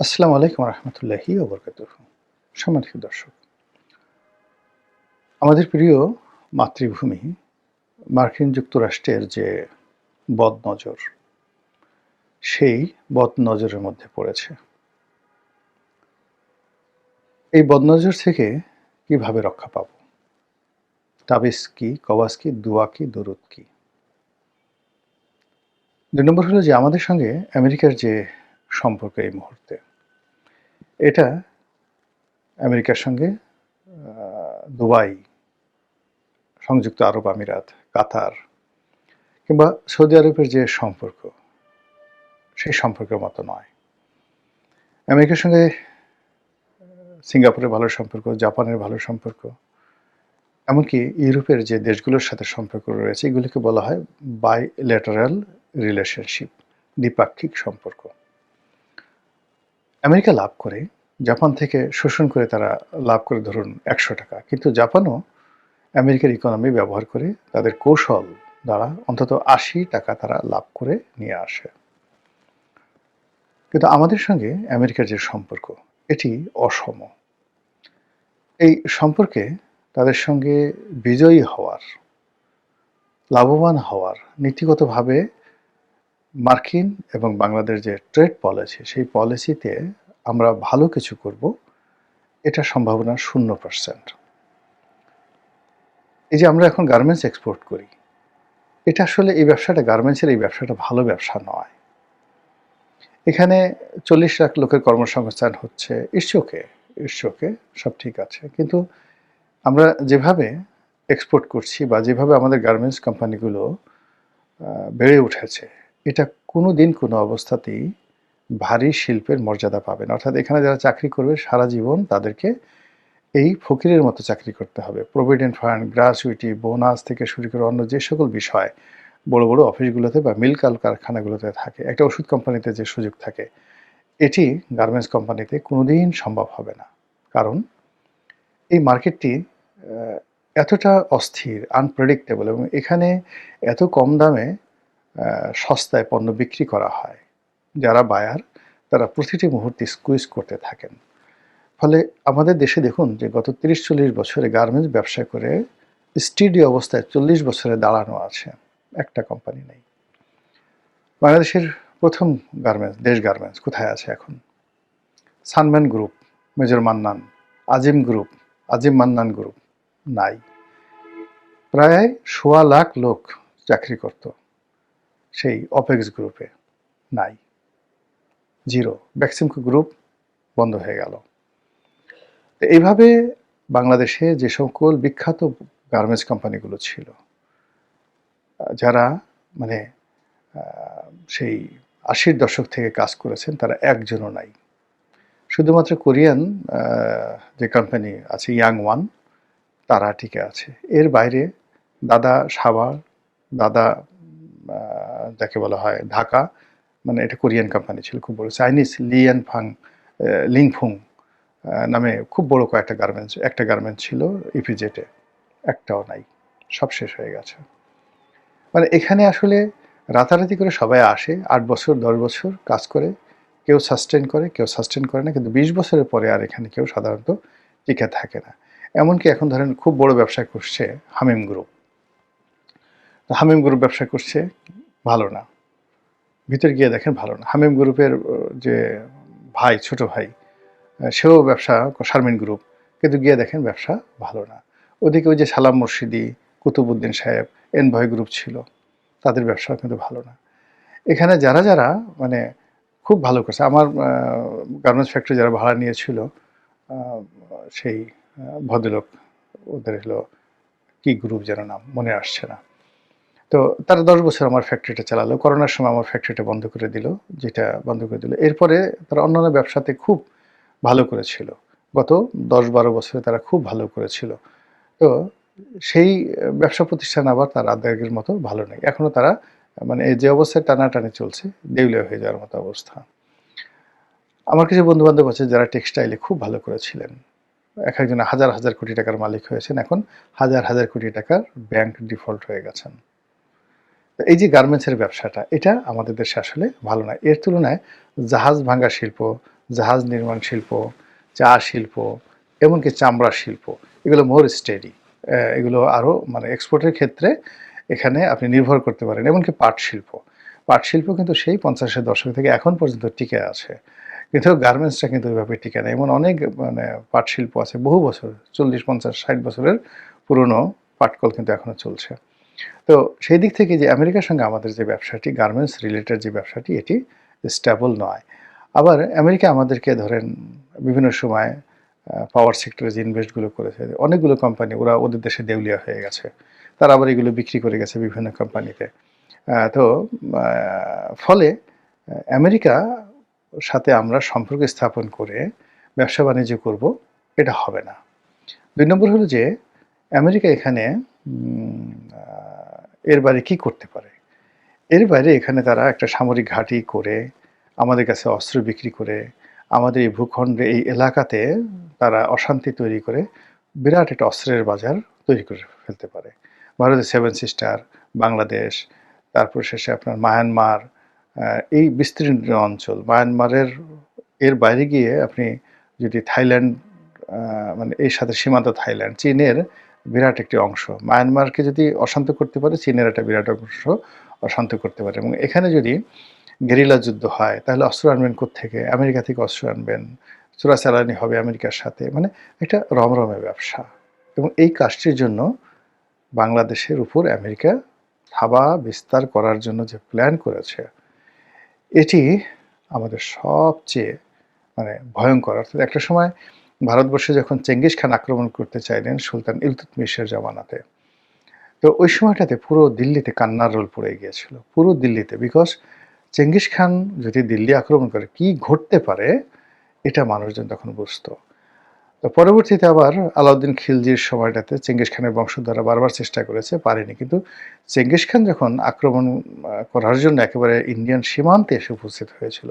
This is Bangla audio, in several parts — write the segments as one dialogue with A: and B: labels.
A: আসসালামু আলাইকুম রহমতুল্লাহি ওবরকাতুহ। সম্মানিত দর্শক, আমাদের প্রিয় মাতৃভূমি মার্কিন যুক্তরাষ্ট্রের যে বদনজর, সেই বদনজরের মধ্যে পড়েছে। এই বদনজর থেকে কিভাবে রক্ষা পাব? তাবিজ কি, কওয়াজ কি, দোয়া কি, দরুদ কি? ২ নম্বর হলো যে আমাদের সঙ্গে আমেরিকার যে সম্পর্ক এই মুহূর্তে, এটা আমেরিকার সঙ্গে দুবাই, সংযুক্ত আরব আমিরাত, কাতার কিংবা সৌদি আরবের যে সম্পর্ক, সেই সম্পর্কের মতো নয়। আমেরিকার সঙ্গে সিঙ্গাপুরের ভালো সম্পর্ক, জাপানের ভালো সম্পর্ক, এমনকি ইউরোপের যে দেশগুলোর সাথে সম্পর্ক রয়েছে, এগুলোকে বলা হয় বাইল্যাটারাল রিলেশনশিপ, দ্বিপাক্ষিক সম্পর্ক। আমেরিকা লাভ করে, জাপান থেকে শোষণ করে তারা লাভ করে ধরুন ৳১০০, কিন্তু জাপানও আমেরিকার ইকোনমি ব্যবহার করে তাদের কৌশল দ্বারা অন্তত ৳৮০ তারা লাভ করে নিয়ে আসে। কিন্তু আমাদের সঙ্গে আমেরিকার যে সম্পর্ক, এটি অসম। এই সম্পর্কে তাদের সঙ্গে বিজয়ী হওয়ার, লাভবান হওয়ার, নীতিগতভাবে মার্কিন এবং বাংলাদেশ যে ট্রেড পলিসি, সেই পলিসিতে আমরা ভালো কিছু করব, এটার সম্ভাবনা 0%। এই যে আমরা এখন গার্মেন্টস এক্সপোর্ট করি, এটা আসলে এই ব্যবসাটা, গার্মেন্টসের এই ব্যবসাটা ভালো ব্যবসা নয়। এখানে ৪০ লাখ লোকের কর্মসংস্থান হচ্ছে, ইটস ওকে, সব ঠিক আছে। কিন্তু আমরা যেভাবে এক্সপোর্ট করছি বা যেভাবে আমাদের গার্মেন্টস কোম্পানিগুলো বেড়ে উঠেছে, এটা কোনোদিন কোনো অবস্থাতেই ভারী শিল্পের মর্যাদা পাবে না। অর্থাৎ এখানে যারা চাকরি করবে সারা জীবন তাদেরকে এই ফকিরের মতো চাকরি করতে হবে। প্রভিডেন্ট ফান্ড, গ্র্যাচুইটি, বোনাস থেকে শুরু করে অন্য যে সকল বিষয় বড় বড় অফিসগুলোতে বা মিল কারখানাগুলোতে থাকে, একটা ওষুধ কোম্পানিতে যে সুযোগ থাকে, এটি গার্মেন্টস কোম্পানিতে কোনোদিন সম্ভব হবে না। কারণ এই মার্কেটটি এতটা অস্থির, আনপ্রেডিক্টেবল, এবং এখানে এত কম দামে সস্তায় পণ্য বিক্রি করা হয়। যারা বায়ার, তারা প্রতিটি মুহূর্তে স্কুইজ করতে থাকেন। ফলে আমাদের দেশে দেখুন যে গত ৩০-৪০ বছরে গার্মেন্টস ব্যবসা করে স্টিডি অবস্থায় ৪০ বছরে দাঁড়ানো আছে, একটা কোম্পানি নেই। বাংলাদেশের প্রথম গার্মেন্টস, দেশ গার্মেন্টস কোথায় আছে এখন? সানম্যান গ্রুপ, মেজর মান্নান, আজিম গ্রুপ, আজিম মান্নান গ্রুপ নাই। প্রায় ১.৫ লাখ লোক চাকরি করত সেই অপেক্স গ্রুপে, নাই, জিরো। বেক্সিমকো গ্রুপ বন্ধ হয়ে গেল। এইভাবে বাংলাদেশে যে সকল বিখ্যাত গার্মেন্টস কোম্পানিগুলো ছিল, যারা মানে সেই ৮০-র দশক থেকে কাজ করেছেন, তারা একজনও নাই। শুধুমাত্র কোরিয়ান যে কোম্পানি আছে ইয়াং ওয়ান, তারা টিকে আছে। এর বাইরে দাদা সাভার, দাদা যাকে বলা হয় ঢাকা, মানে এটা কোরিয়ান কোম্পানি ছিল, খুব বড়। চাইনিজ লিংফুং নামে খুব বড় কয়েকটা গার্মেন্টস, একটা গার্মেন্টস ছিল ইপিজেটে, একটাও নাই, সব শেষ হয়ে গেছে। মানে এখানে আসলে রাতারাতি করে সবাই আসে, ৮ বছর ১০ বছর কাজ করে, কেউ সাস্টেন করে, কেউ সাস্টেন করে না, কিন্তু ২০ বছরের পরে আর এখানে কেউ সাধারণত টিকে থাকে না। এমনকি এখন ধরেন খুব বড় ব্যবসা করছে হামিম গ্রুপ। হামিম গ্রুপ ব্যবসা করছে, ভালো না। ভিতরে গিয়ে দেখেন ভালো না। হামিম গ্রুপের যে ভাই, ছোট ভাই, সেও ব্যবসা, শারমিন গ্রুপ, কিন্তু গিয়ে দেখেন ব্যবসা ভালো না। ওদিকে ওই যে সালাম মুর্শিদি, কুতুবউদ্দিন সাহেব, এনভয় গ্রুপ ছিল, তাদের ব্যবসাও কিন্তু ভালো না। এখানে যারা যারা মানে খুব ভালো করছে, আমার গার্মেন্টস ফ্যাক্টরি যারা ভাড়া নিয়েছিল, সেই ভদ্রলোক, ওদের হলো কি গ্রুপ যেন, নাম মনে আসছে না। তো তারা ১০ বছর আমার ফ্যাক্টরিটা চালালো। করোনার সময় আমার ফ্যাক্টরিটা বন্ধ করে দিল, যেটা বন্ধ করে দিল। এরপরে তারা অন্যান্য ব্যবসাতে খুব ভালো করেছিল। গত ১০-১২ বছরে তারা খুব ভালো করেছিল। তো সেই ব্যবসা প্রতিষ্ঠান আবার তার আগের মতো ভালো নেই। এখনো তারা মানে এই যে অবস্থায় টানাটানি চলছে, দেউলিয়া হয়ে যাওয়ার মতো অবস্থা। আমার কিছু বন্ধু-বান্ধব আছে যারা টেক্সটাইলে খুব ভালো করেছিলেন। একেকজন হাজার, হাজার কোটি টাকার মালিক হয়েছেন। এখন হাজার, হাজার কোটি টাকার ব্যাংক ডিফল্ট হয়ে গেছেন। এই যে গার্মেন্টসের ব্যবসাটা, এটা আমাদের দেশে আসলে ভালো না। এর তুলনায় জাহাজ ভাঙা শিল্প, জাহাজ নির্মাণ শিল্প, চা শিল্প, এমনকি চামড়া শিল্প, এগুলো মোর স্টেডি। এগুলো আরও মানে এক্সপোর্টের ক্ষেত্রে এখানে আপনি নির্ভর করতে পারেন। এমনকি পাট শিল্প, পাট শিল্প কিন্তু সেই 50-এর দশক থেকে এখন পর্যন্ত টিকে আছে। কিন্তু গার্মেন্টসটা কিন্তু ওইভাবে টিকে না। এমন অনেক মানে পাট শিল্প আছে বহু বছর, 40, 50, 60 বছরের পুরনো পাটকল কিন্তু এখনো চলছে। তো সেই দিক থেকে যে আমেরিকার সঙ্গে আমাদের যে ব্যবসাটি, গার্মেন্টস রিলেটেড যে ব্যবসাটি, এটি স্টেবল নয়। আবার আমেরিকা আমাদেরকে ধরেন বিভিন্ন সময় পাওয়ার সেক্টরে যে ইনভেস্টগুলো করেছে, অনেকগুলো কোম্পানি ওরা ওদের দেশে দেউলিয়া হয়ে গেছে। তারা আবার এগুলো বিক্রি করে গেছে বিভিন্ন কোম্পানিতে। তো ফলে আমেরিকা সাথে আমরা সম্পর্ক স্থাপন করে ব্যবসা বাণিজ্য করব, এটা হবে না। ২ নম্বর হলো যে আমেরিকা এখানে এর বাইরে কি করতে পারে? এর বাইরে এখানে তারা একটা সামরিক ঘাঁটি করে, আমাদের কাছে অস্ত্র বিক্রি করে, আমাদের এই ভূখণ্ডে এই এলাকাতে তারা অশান্তি তৈরি করে বিরাট একটা অস্ত্রের বাজার তৈরি করে ফেলতে পারে। ভারতের 7 সিস্টার, বাংলাদেশ, তারপর শেষে আপনার মায়ানমার, এই বিস্তীর্ণ অঞ্চল। মায়ানমারের এর বাইরে গিয়ে আপনি যদি থাইল্যান্ড, মানে এর সাথে সীমান্ত থাইল্যান্ড, চীনের বিরাট একটি অংশ। মায়ানমারকে যদি অশান্ত করতে পারে, চীনের একটা বিরাট অংশ অশান্ত করতে পারে। এবং এখানে যদি গেরিলা যুদ্ধ হয়, তাহলে অস্ত্র আনবেন কোত্থেকে? আমেরিকা থেকে অস্ত্র আনবেন, চোরাচালানি হবে আমেরিকার সাথে, মানে একটা রমরমে ব্যবসা। এবং এই কাজটির জন্য বাংলাদেশের উপর আমেরিকা থাবা বিস্তার করার জন্য যে প্ল্যান করেছে, এটি আমাদের সবচেয়ে মানে ভয়ঙ্কর। অর্থাৎ একটা সময় ভারতবর্ষে যখন চেঙ্গিস খান আক্রমণ করতে চাইলেন সুলতান ইলতুৎমিশের জামানাতে, তো ওই সময়টাতে পুরো দিল্লিতে কান্নার রোল পড়ে গিয়েছিল, পুরো দিল্লিতে। বিকজ চেঙ্গিস খান যদি দিল্লি আক্রমণ করে কি ঘটতে পারে, এটা মানুষজন তখন বুঝতো। তো পরবর্তীতে আবার আলাউদ্দিন খিলজির সময়টাতে চেঙ্গিস খানের বংশধররা বারবার চেষ্টা করেছে, পারেনি। কিন্তু চেঙ্গিস খান যখন আক্রমণ করার জন্য একেবারে ইন্ডিয়ান সীমান্তে এসে উপস্থিত হয়েছিল,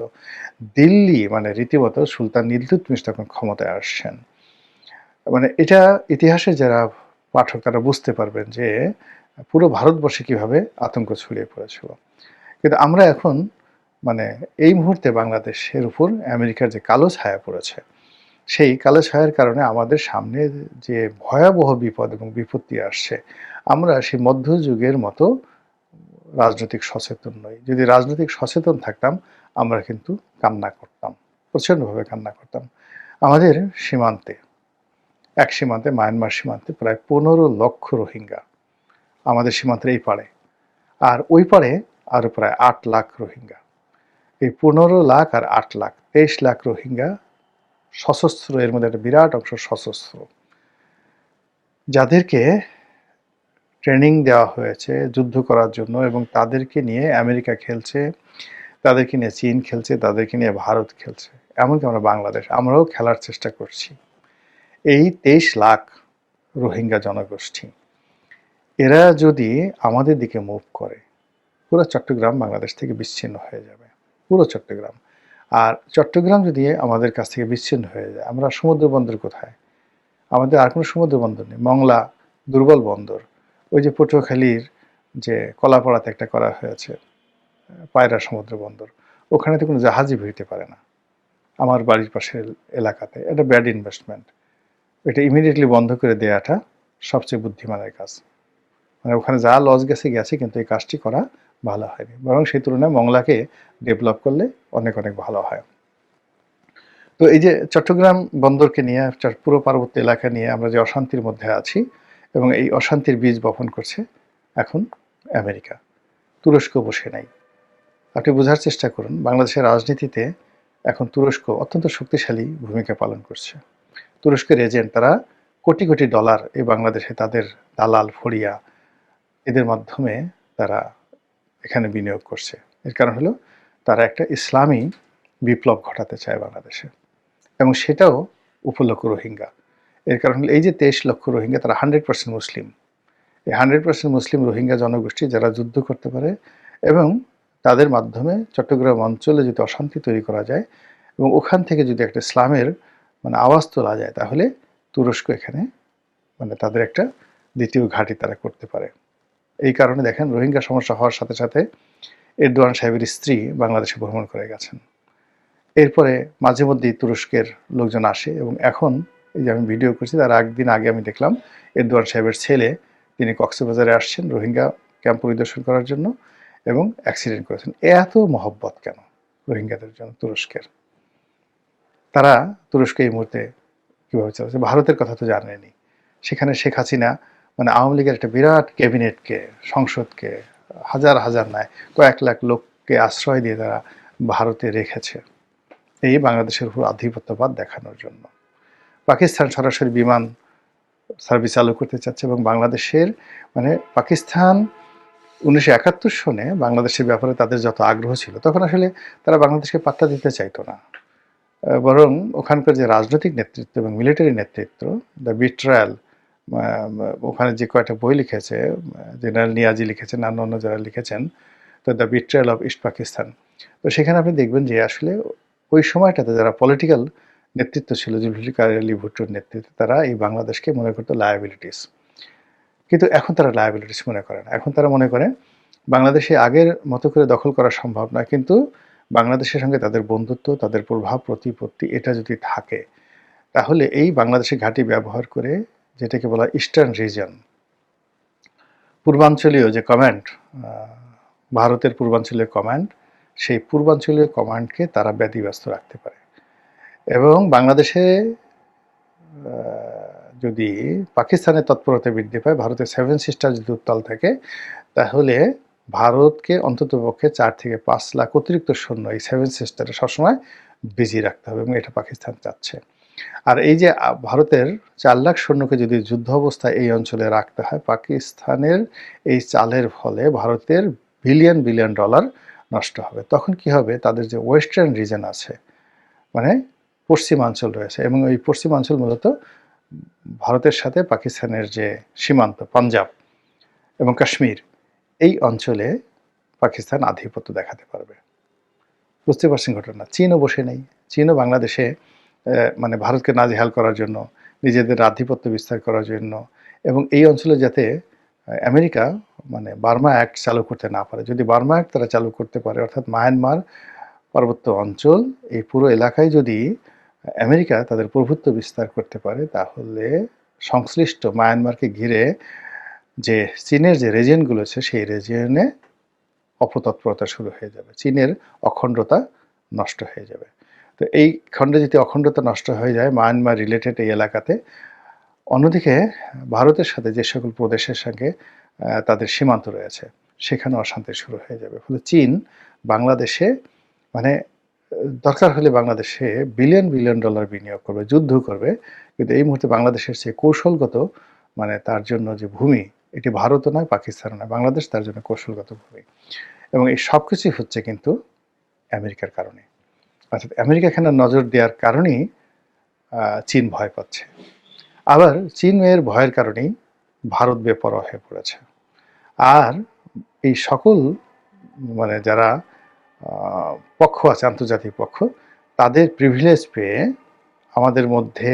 A: দিল্লি মানে রীতিমতো সুলতান ইলতুৎমিশ তখন ক্ষমতায় আসছেন। মানে এটা ইতিহাসে যারা পাঠক তারা বুঝতে পারবেন যে পুরো ভারতবর্ষে কিভাবে আতঙ্ক ছড়িয়ে পড়েছিল। কিন্তু আমরা এখন মানে এই মুহূর্তে বাংলাদেশের উপর আমেরিকার যে কালো ছায়া পড়েছে, সেই কালো ছায়ার কারণে আমাদের সামনে যে ভয়াবহ বিপদ এবং বিপত্তি আসছে, আমরা সেই মধ্যযুগের মতো রাজনৈতিক সচেতন নই। যদি রাজনৈতিক সচেতন থাকতাম, আমরা কিন্তু কান্না করতাম, প্রচণ্ডভাবে কান্না করতাম। আমাদের সীমান্তে, এক সীমান্তে, মায়ানমার সীমান্তে প্রায় 15 লক্ষ রোহিঙ্গা আমাদের সীমান্তের এই পাড়ে, আর ওই পাড়ে আরও প্রায় 8 লাখ রোহিঙ্গা। এই 15 লাখ আর 8 লাখ, 23 লাখ রোহিঙ্গা সশস্ত্র, এর মধ্যে একটা বিরাট অংশ সশস্ত্র, যাদেরকে ট্রেনিং দেওয়া হয়েছে যুদ্ধ করার জন্য, এবং তাদেরকে নিয়ে আমেরিকা খেলছে, তাদেরকে নিয়ে চীন খেলছে, তাদেরকে নিয়ে ভারত খেলছে, এমনকি আমরা বাংলাদেশ, আমরাও খেলার চেষ্টা করছি। এই 23 লাখ রোহিঙ্গা জনগোষ্ঠী, এরা যদি আমাদের দিকে মুভ করে, পুরো চট্টগ্রাম বাংলাদেশ থেকে বিচ্ছিন্ন হয়ে যাবে, পুরো চট্টগ্রাম। আর চট্টগ্রাম যদি আমাদের কাছ থেকে বিচ্ছিন্ন হয়ে যায়, আমরা সমুদ্র বন্দর কোথায়? আমাদের আর কোনো সমুদ্র বন্দর নেই। মংলা দুর্বল বন্দর। ওই যে পটুয়াখালীর যে কলাপাড়াতে একটা করা হয়েছে পায়রা সমুদ্র বন্দর, ওখানে তো কোনো জাহাজই ভিড়তে পারে না। আমার বাড়ির পাশের এলাকাতে এটা ব্যাড ইনভেস্টমেন্ট। এটা ইমিডিয়েটলি বন্ধ করে দেওয়াটা সবচেয়ে বুদ্ধিমানের কাজ। মানে ওখানে যা লস গেছে গেছে, কিন্তু এই কাজটি করা ভালো হয়নি। বরং সেই তুলনায় মংলাকে ডেভেলপ করলে অনেক অনেক ভালো হয়। তো এই যে চট্টগ্রাম বন্দরকে নিয়ে, পুরো পার্বত্য এলাকা নিয়ে আমরা যে অশান্তির মধ্যে আছি, এবং এই অশান্তির বীজ বপন করছে এখন আমেরিকা। তুরস্ক বসে নাই। আপনি বোঝার চেষ্টা করুন, বাংলাদেশের রাজনীতিতে এখন তুরস্ক অত্যন্ত শক্তিশালী ভূমিকা পালন করছে। তুরস্কের এজেন্ট, তারা কোটি কোটি ডলার এই বাংলাদেশে তাদের দালাল ফড়িয়া এদের মাধ্যমে তারা এখানে বিনিয়োগ করছে। এর কারণ হলো তারা একটা ইসলামী বিপ্লব ঘটাতে চায় বাংলাদেশে, এবং সেটাও উপলক্ষ রোহিঙ্গা। এর কারণ হলো এই যে 23 লক্ষ রোহিঙ্গা, তারা 100% মুসলিম। এই 100% মুসলিম রোহিঙ্গা জনগোষ্ঠী যারা যুদ্ধ করতে পারে, এবং তাদের মাধ্যমে চট্টগ্রাম অঞ্চলে যদি অশান্তি তৈরি করা যায়, এবং ওখান থেকে যদি একটা ইসলামের মানে আওয়াজ তোলা যায়, তাহলে তুরস্ক এখানে মানে তাদের একটা দ্বিতীয় ঘাঁটি তারা করতে পারে। এই কারণে দেখেন, রোহিঙ্গা সমস্যা হওয়ার সাথে সাথে এরদোয়ান সাহেবের স্ত্রী বাংলাদেশে ভ্রমণ করে গেছেন। এরপরে মাঝে মধ্যেই তুরস্কের লোকজন আসে, এবং এখন এই যে আমি ভিডিও করছি তার একদিন আগে আমি দেখলাম এরদোয়ান সাহেবের ছেলে তিনি কক্সবাজারে আসছেন রোহিঙ্গা ক্যাম্প পরিদর্শন করার জন্য, এবং অ্যাক্সিডেন্ট করেছেন। এত মহব্বত কেন রোহিঙ্গাদের জন্য তুরস্কের? তারা তুরস্কে এই মুহূর্তে কীভাবে চালাচ্ছে? ভারতের কথা তো জানেনি। সেখানে শেখ হাসিনা মানে আওয়ামী লীগের একটা বিরাট ক্যাবিনেটকে, সংসদকে, হাজার হাজার নয় কয়েক লাখ লোককে আশ্রয় দিয়ে তারা ভারতে রেখেছে এই বাংলাদেশের উপর আধিপত্যবাদ দেখানোর জন্য। পাকিস্তান সরাসরি বিমান সার্ভিস চালু করতে চাচ্ছে, এবং বাংলাদেশের মানে পাকিস্তান 1971 সনে বাংলাদেশের ব্যাপারে তাদের যত আগ্রহ ছিল, তখন আসলে তারা বাংলাদেশকে পাত্তা দিতে চাইতো না, বরং ওখানকার যে রাজনৈতিক নেতৃত্ব এবং মিলিটারি নেতৃত্ব, দ্য বিট্রায়াল, ওখানে যে কয়টা বই লিখেছে, জেনারেল নিয়াজি লিখেছেন, অন্য যারা লিখেছেন, তো the betrayal of east Pakistan, তো সেখানে আপনি দেখবেন যে আসলে ওই সময়টাতে যারা পলিটিক্যাল নেতৃত্ব ছিল, জুলফিকার আলী ভুট্টোর নেতৃত্বে, তারা এই বাংলাদেশকে মনে করতো লায়াবিলিটিস। কিন্তু এখন তারা লায়াবিলিটিস মনে করে না। এখন তারা মনে করে বাংলাদেশে আগের মতো করে দখল করা সম্ভব না, কিন্তু বাংলাদেশের সঙ্গে তাদের বন্ধুত্ব, তাদের প্রভাব প্রতিপত্তি এটা যদি থাকে, তাহলে এই বাংলাদেশের ঘাঁটি ব্যবহার করে, যেটাকে বলা ইস্টার্ন রিজন, পূর্বাঞ্চলীয় যে কমান্ড, ভারতের পূর্বাঞ্চলীয় কমান্ড, সেই পূর্বাঞ্চলীয় কমান্ডকে তারা ব্যতিব্যস্ত রাখতে পারে। এবং বাংলাদেশে যদি পাকিস্তানের তৎপরতা বৃদ্ধি পায়, ভারতের 7 সিস্টার যদি উত্তাল থাকে, তাহলে ভারতকে অন্ততপক্ষে 4 থেকে 5 লাখ অতিরিক্ত সৈন্য এই 7 সিস্টারে সবসময় বিজি রাখতে হবে, এবং এটা পাকিস্তান চাচ্ছে। আর এই যে ভারতের 4 লাখ সৈন্যকে যদি যুদ্ধ অবস্থায় এই অঞ্চলে রাখতে হয়, পাকিস্তানের এই চালের ফলে ভারতের বিলিয়ন বিলিয়ন ডলার নষ্ট হবে। তখন কি হবে? তাদের যে ওয়েস্টার্ন রিজন আছে, মানে পশ্চিমাঞ্চল রয়েছে, এবং এই পশ্চিমাঞ্চল মূলত ভারতের সাথে পাকিস্তানের যে সীমান্ত, পাঞ্জাব এবং কাশ্মীর, এই অঞ্চলে পাকিস্তান আধিপত্য দেখাতে পারবে। বুঝতে পারছেন ঘটনা? চীনও বসে নেই। চীনও বাংলাদেশে মানে ভারতকে নাজেহাল করার জন্য, নিজেদের আধিপত্য বিস্তার করার জন্য, এবং এই অঞ্চলে যাতে আমেরিকা মানে বার্মা অ্যাক্ট চালু করতে না পারে। যদি বার্মা অ্যাক্ট তারা চালু করতে পারে, অর্থাৎ মায়ানমার পার্বত্য অঞ্চল, এই পুরো এলাকায় যদি আমেরিকা তাদের প্রভুত্ব বিস্তার করতে পারে, তাহলে সংশ্লিষ্ট মায়ানমারকে ঘিরে যে চীনের যে রিজিয়নগুলো আছে, সেই রিজিয়নে অপতৎপরতা শুরু হয়ে যাবে, চীনের অখণ্ডতা নষ্ট হয়ে যাবে। তো এই খণ্ডে যদি অখণ্ডতা নষ্ট হয়ে যায় মায়ানমার রিলেটেড এই এলাকাতে, অন্যদিকে ভারতের সাথে যে সকল প্রদেশের সঙ্গে তাদের সীমান্ত রয়েছে, সেখানে অশান্তি শুরু হয়ে যাবে। ফলে চীন বাংলাদেশে মানে দরকার হলে বাংলাদেশে বিলিয়ন বিলিয়ন ডলার বিনিয়োগ করবে, যুদ্ধ করবে, কিন্তু এই মুহূর্তে বাংলাদেশের যে কৌশলগত মানে তার জন্য যে ভূমি, এটি ভারতও নয়, পাকিস্তানও নয়, বাংলাদেশ তার জন্য কৌশলগত ভূমি। এবং এই সব কিছুই হচ্ছে কিন্তু আমেরিকার কারণে, অর্থাৎ আমেরিকা এখানে নজর দেওয়ার কারণেই চীন ভয় পাচ্ছে। আবার চীনের ভয়ের কারণেই ভারত বেপরোয়া হয়ে পড়েছে। আর এই সকল মানে যারা পক্ষ আছে, আন্তর্জাতিক পক্ষ, তাদের প্রিভিলেজ পেয়ে আমাদের মধ্যে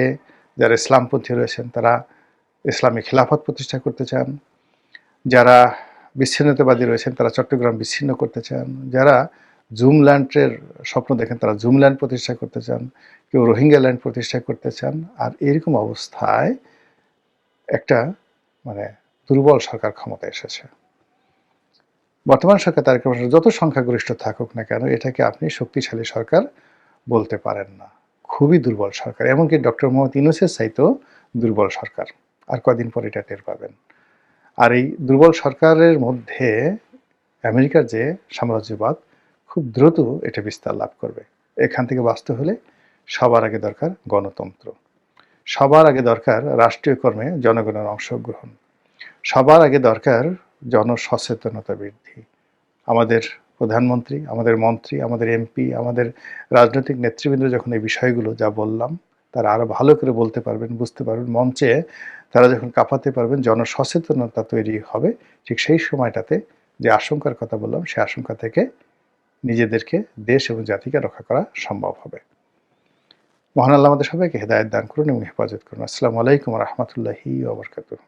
A: যারা ইসলামপন্থী রয়েছেন, তারা ইসলামী খিলাফত প্রতিষ্ঠা করতে চান। যারা বিচ্ছিন্নতাবাদী রয়েছেন, তারা চট্টগ্রাম বিচ্ছিন্ন করতে চান। যারা জুম ল্যান্ডের স্বপ্ন দেখেন, তারা জুম ল্যান্ড প্রতিষ্ঠা করতে চান। কেউ রোহিঙ্গা ল্যান্ড প্রতিষ্ঠা করতে চান। আর এরকম অবস্থায় একটা মানে দুর্বল সরকার ক্ষমতায় এসেছে। বর্তমান সরকার তারেক রহমান যত সংখ্যাগরিষ্ঠ থাকুক না কেন, এটাকে আপনি শক্তিশালী সরকার বলতে পারেন না, খুবই দুর্বল সরকার। এমনকি ডক্টর মোহাম্মদ ইউনূসের চাইতেও দুর্বল সরকার। আর কদিন পর এটা টের পাবেন। আর এই দুর্বল সরকারের মধ্যে আমেরিকার যে সাম্রাজ্যবাদ খুব দ্রুত এটা বিস্তার লাভ করবে। এখান থেকে বাঁচতে হলে সবার আগে দরকার গণতন্ত্র, সবার আগে দরকার রাষ্ট্রীয় কর্মে জনগণের অংশগ্রহণ, সবার আগে দরকার জনসচেতনতা বৃদ্ধি। আমাদের প্রধানমন্ত্রী, আমাদের মন্ত্রী, আমাদের এমপি, আমাদের রাজনৈতিক নেতৃবৃন্দ যখন এই বিষয়গুলো যা বললাম তারা আরও ভালো করে বলতে পারবেন, বুঝতে পারবেন, মঞ্চে তারা যখন কাঁপাতে পারবেন, জনসচেতনতা তৈরি হবে, ঠিক সেই সময়টাতে যে আশঙ্কার কথা বললাম, সে আশঙ্কা থেকে নিজেদেরকে, দেশ এবং জাতিকে রক্ষা করা সম্ভব হবে। মহান আল্লাহ আমাদের সবাইকে হেদায়েত দান করুন এবং হেফাজত করুন। আসসালামু আলাইকুম ওয়া রাহমাতুল্লাহি ওয়া বারাকাতুহু।